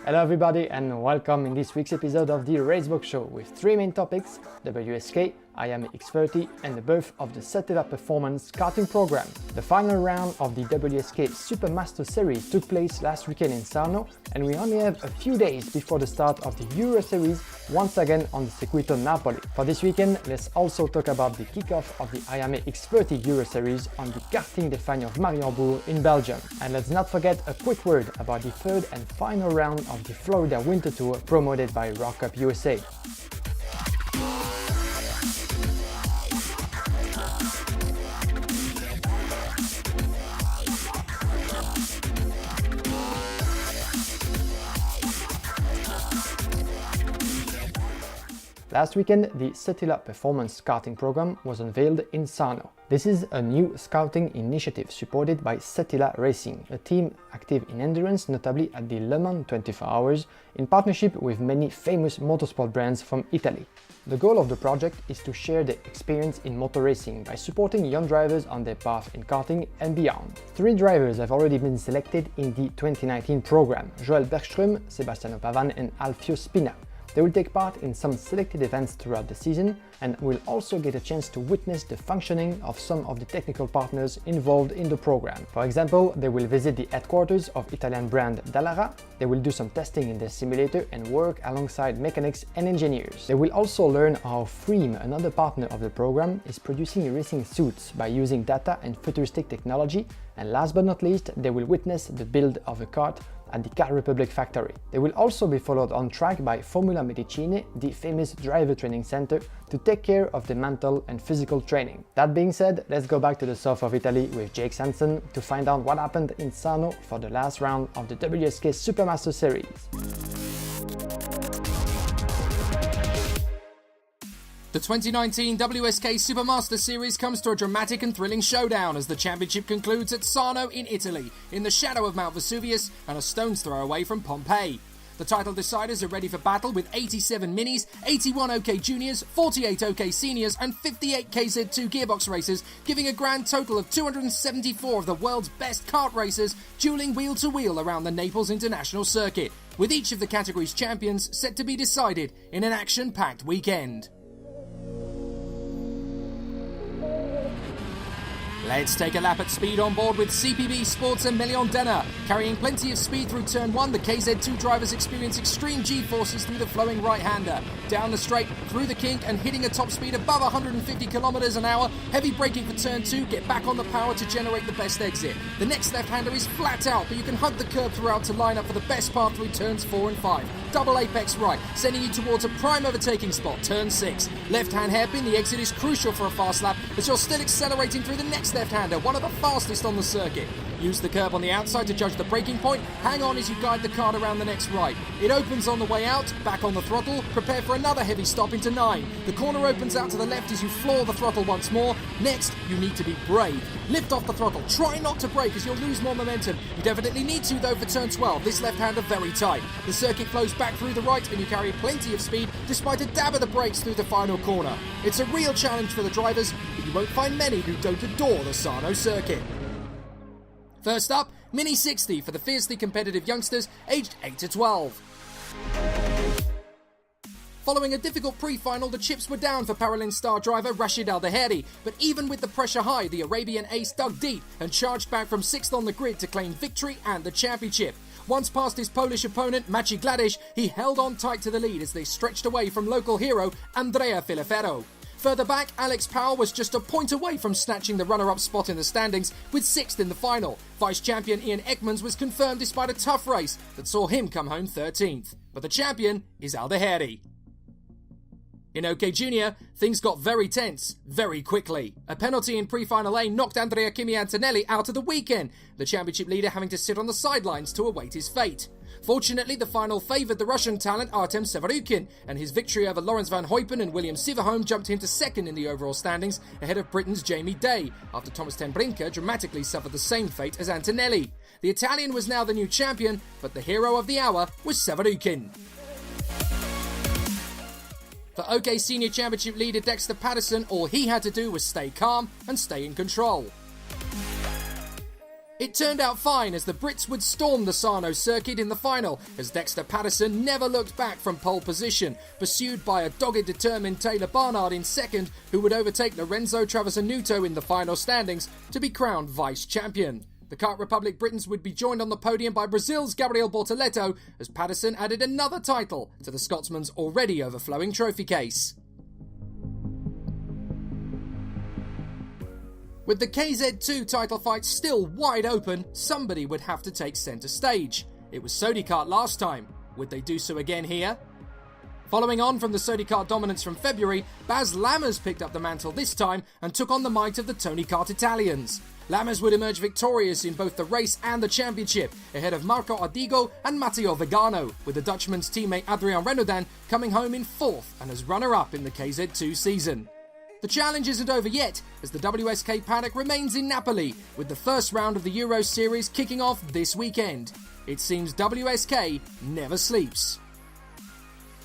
Hello everybody and welcome in this week's episode of the Racebook Show with three main topics: WSK, IAME X30 and the birth of the Settila Performance karting program. The final round of the WSK Supermaster Series took place last weekend in Sarno, and we only have a few days before the start of the Euro Series once again on the Circuito Napoli. For this weekend, let's also talk about the kickoff of the IAME X30 Euro Series on the Karting des Fagnes of Mariembourg in Belgium. And let's not forget a quick word about the third and final round of the Florida Winter Tour promoted by ROK USA. Last weekend, the Settila Performance karting program was unveiled in Sarno. This is a new scouting initiative supported by Settila Racing, a team active in endurance, notably at the Le Mans 24 Hours, in partnership with many famous motorsport brands from Italy. The goal of the project is to share their experience in motor racing by supporting young drivers on their path in karting and beyond. 3 drivers have already been selected in the 2019 program: Joël Bergström, Sebastiano Pavan and Alfio Spina. They will take part in some selected events throughout the season and will also get a chance to witness the functioning of some of the technical partners involved in the program. For example, they will visit the headquarters of Italian brand Dallara, they will do some testing in their simulator and work alongside mechanics and engineers. They will also learn how Freem, another partner of the program, is producing racing suits by using data and futuristic technology, and last but not least, they will witness the build of a kart at the Car Republic factory. They will also be followed on track by Formula Medicine, the famous driver training center, to take care of the mental and physical training. That being said, let's go back to the south of Italy with Jake Sanson to find out what happened in Sarno for the last round of the WSK Supermaster Series. The 2019 WSK Supermaster Series comes to a dramatic and thrilling showdown as the championship concludes at Sarno in Italy, in the shadow of Mount Vesuvius and a stone's throw away from Pompeii. The title deciders are ready for battle with 87 minis, 81 OK juniors, 48 OK seniors and 58 KZ2 gearbox racers, giving a grand total of 274 of the world's best kart racers dueling wheel to wheel around the Naples International Circuit, with each of the category's champions set to be decided in an action-packed weekend. Let's take a lap at speed on board with CPB Sports and Melion Denner. Carrying plenty of speed through turn 1, the KZ2 drivers experience extreme G-forces through the flowing right-hander. Down the straight, through the kink and hitting a top speed above 150 kilometers an hour. Heavy braking for turn 2, get back on the power to generate the best exit. The next left-hander is flat out, but you can hug the curb throughout to line up for the best path through turns 4 and 5. Double apex right, sending you towards a prime overtaking spot, turn 6. Left-hand hairpin, the exit is crucial for a fast lap, as you're still accelerating through the next left-hander, one of the fastest on the circuit. Use the curb on the outside to judge the braking point. Hang on as you guide the kart around the next right. It opens on the way out, back on the throttle, prepare for another heavy stop into 9. The corner opens out to the left as you floor the throttle once more. Next, you need to be brave. Lift off the throttle, try not to brake as you'll lose more momentum. You definitely need to though for turn 12, this left-hander very tight. The circuit flows back through the right and you carry plenty of speed despite a dab of the brakes through the final corner. It's a real challenge for the drivers, but you won't find many who don't adore the Sarno circuit. First up, Mini 60 for the fiercely competitive youngsters aged 8 to 12. Following a difficult pre-final, the chips were down for Paralin star driver Rashid Al-Daheri, but even with the pressure high, the Arabian ace dug deep and charged back from 6th on the grid to claim victory and the championship. Once past his Polish opponent, Maciej Gladish, he held on tight to the lead as they stretched away from local hero Andrea Filifero. Further back, Alex Powell was just a point away from snatching the runner-up spot in the standings with 6th in the final. Vice-champion Ian Ekmans was confirmed despite a tough race that saw him come home 13th. But the champion is Al-Daheri. In OK Junior, things got very tense, very quickly. A penalty in pre-final A knocked Andrea Kimi Antonelli out of the weekend, the championship leader having to sit on the sidelines to await his fate. Fortunately, the final favoured the Russian talent Artem Severyukin, and his victory over Lawrence Van Heupen and William Siverholm jumped him to 2nd in the overall standings, ahead of Britain's Jamie Day, after Thomas ten Brinker dramatically suffered the same fate as Antonelli. The Italian was now the new champion, but the hero of the hour was Severyukin. For OK Senior Championship leader Dexter Patterson, all he had to do was stay calm and stay in control. It turned out fine as the Brits would storm the Sarno circuit in the final, as Dexter Patterson never looked back from pole position, pursued by a dogged determined Taylor Barnard in second, who would overtake Lorenzo Travisanuto in the final standings to be crowned vice-champion. The Kart Republic Britons would be joined on the podium by Brazil's Gabriel Bortoleto, as Patterson added another title to the Scotsman's already overflowing trophy case. With the KZ2 title fight still wide open, somebody would have to take centre stage. It was Sodikart last time. Would they do so again here? Following on from the Sodikart dominance from February, Baz Lammers picked up the mantle this time and took on the might of the Tony Kart Italians. Lammers would emerge victorious in both the race and the championship, ahead of Marco Ardigo and Matteo Vigano, with the Dutchman's teammate Adrien Renaudin coming home in fourth and as runner-up in the KZ2 season. The challenge isn't over yet, as the WSK paddock remains in Napoli, with the first round of the Euro Series kicking off this weekend. It seems WSK never sleeps.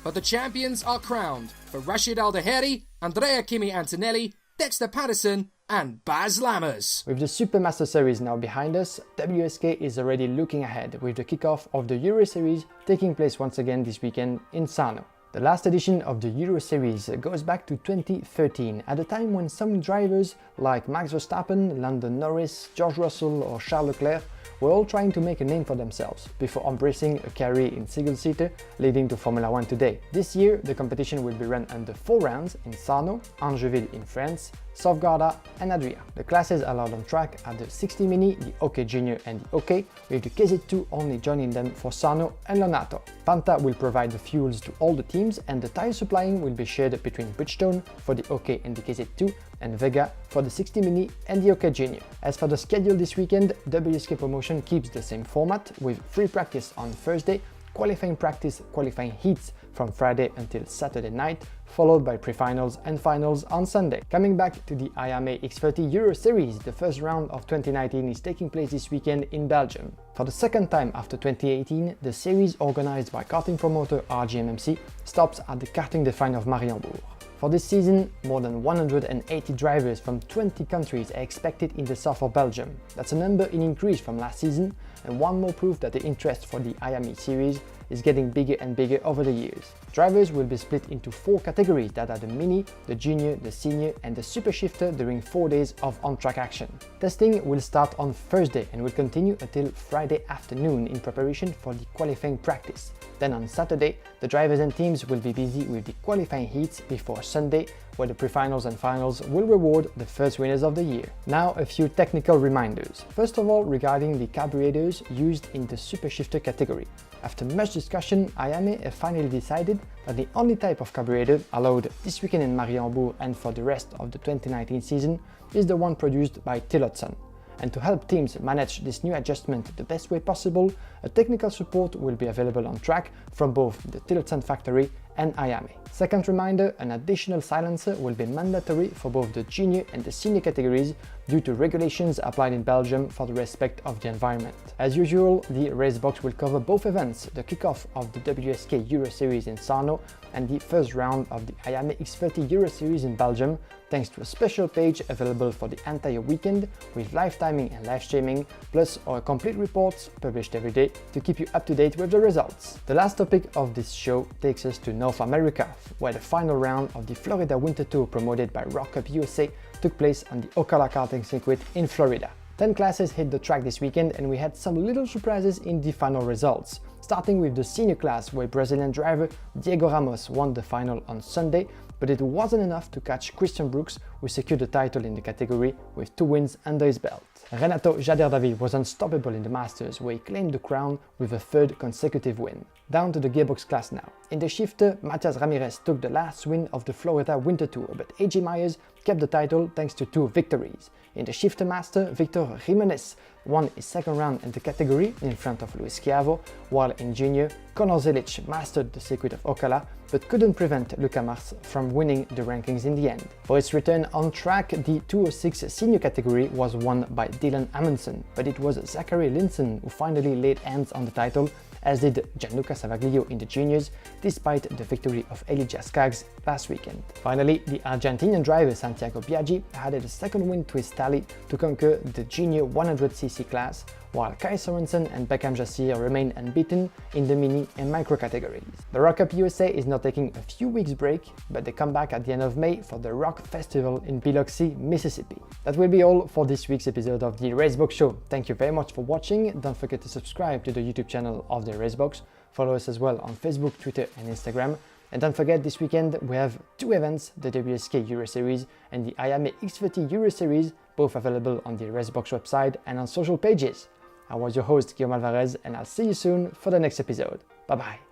But the champions are crowned for Rashid Aldeheri, Andrea Kimi Antonelli, Dexter Patterson and Baz Lammers. With the Supermaster Series now behind us, WSK is already looking ahead with the kickoff of the Euro Series taking place once again this weekend in Sarno. The last edition of the Euro Series goes back to 2013, at a time when some drivers like Max Verstappen, Lando Norris, George Russell or Charles Leclerc were all trying to make a name for themselves before embracing a career in single-seater, leading to Formula 1 today. This year, the competition will be run under 4 rounds in Sarno, Angeville in France, Sauvegarda and Adria. The classes allowed on track are the 60 Mini, the OK Junior and the OK, with the KZ2 only joining them for Sarno and Lonato. Panta will provide the fuels to all the teams, and the tyre supplying will be shared between Bridgestone for the OK and the KZ2 and Vega for the 60 Mini and the OK Junior. As for the schedule this weekend, WSK Promotion keeps the same format, with free practice on Thursday, qualifying practice, qualifying heats from Friday until Saturday night, followed by pre-finals and finals on Sunday. Coming back to the IAME X30 Euro Series, the first round of 2019 is taking place this weekend in Belgium. For the second time after 2018, the series organized by karting promoter RGMMC stops at the Karting Define of Mariembourg. For this season, more than 180 drivers from 20 countries are expected in the south of Belgium. That's a number in increase from last season, and one more proof that the interest for the IAME series is getting bigger and bigger over the years. Drivers will be split into 4 categories that are the Mini, the Junior, the Senior and the Super Shifter during 4 days of on-track action. Testing will start on Thursday and will continue until Friday afternoon in preparation for the qualifying practice. Then on Saturday, the drivers and teams will be busy with the qualifying heats before Sunday, where the pre-finals and finals will reward the first winners of the year. Now a few technical reminders. First of all, regarding the carburetors used in the Super Shifter category. After much discussion, IAME have finally decided that the only type of carburetor allowed this weekend in Mariembourg and for the rest of the 2019 season is the one produced by Tillotson. And to help teams manage this new adjustment the best way possible, a technical support will be available on track from both the Tillotson factory and IAME. Second reminder, an additional silencer will be mandatory for both the junior and the senior categories due to regulations applied in Belgium for the respect of the environment. As usual, the race box will cover both events, the kickoff of the WSK Euro Series in Sarno and the first round of the IAME X30 Euro Series in Belgium, thanks to a special page available for the entire weekend with live timing and live streaming, plus our complete reports published every day to keep you up to date with the results. The last topic of this show takes us to North America, where the final round of the Florida Winter Tour promoted by Rock Cup USA took place on the Ocala karting circuit in Florida. 10 classes hit the track this weekend and we had some little surprises in the final results. Starting with the senior class, where Brazilian driver Diego Ramos won the final on Sunday, but it wasn't enough to catch Christian Brooks, who secured the title in the category with 2 wins under his belt. Renato Jader David was unstoppable in the Masters, where he claimed the crown with a 3rd consecutive win. Down to the gearbox class now. In the shifter, Matias Ramirez took the last win of the Florida Winter Tour, but AJ Myers kept the title thanks to 2 victories. In the shifter master, Victor Jimenez won his 2nd round in the category in front of Luis Schiavo, while in junior, Conor Zelic mastered the circuit of Ocala but couldn't prevent Luca Mars from winning the rankings in the end. For its return on track, the 206 senior category was won by Dylan Amundsen, but it was Zachary Linson who finally laid hands on the title as did Gianluca Savaglio in the juniors, despite the victory of Elijah Skaggs last weekend. Finally, the Argentinian driver Santiago Biaggi added a second win to his tally to conquer the junior 100cc class, while Kai Sorensen and Beckham Jassir remain unbeaten in the mini and micro categories. The Rock Cup USA is now taking a few weeks break, but they come back at the end of May for the Rock Festival in Biloxi, Mississippi. That will be all for this week's episode of the Racebox Show. Thank you very much for watching. Don't forget to subscribe to the YouTube channel of the Racebox. Follow us as well on Facebook, Twitter and Instagram. And don't forget, this weekend we have two events, the WSK Euro Series and the IAME X30 Euro Series, both available on the Racebox website and on social pages. I was your host, Guillaume Alvarez, and I'll see you soon for the next episode. Bye bye.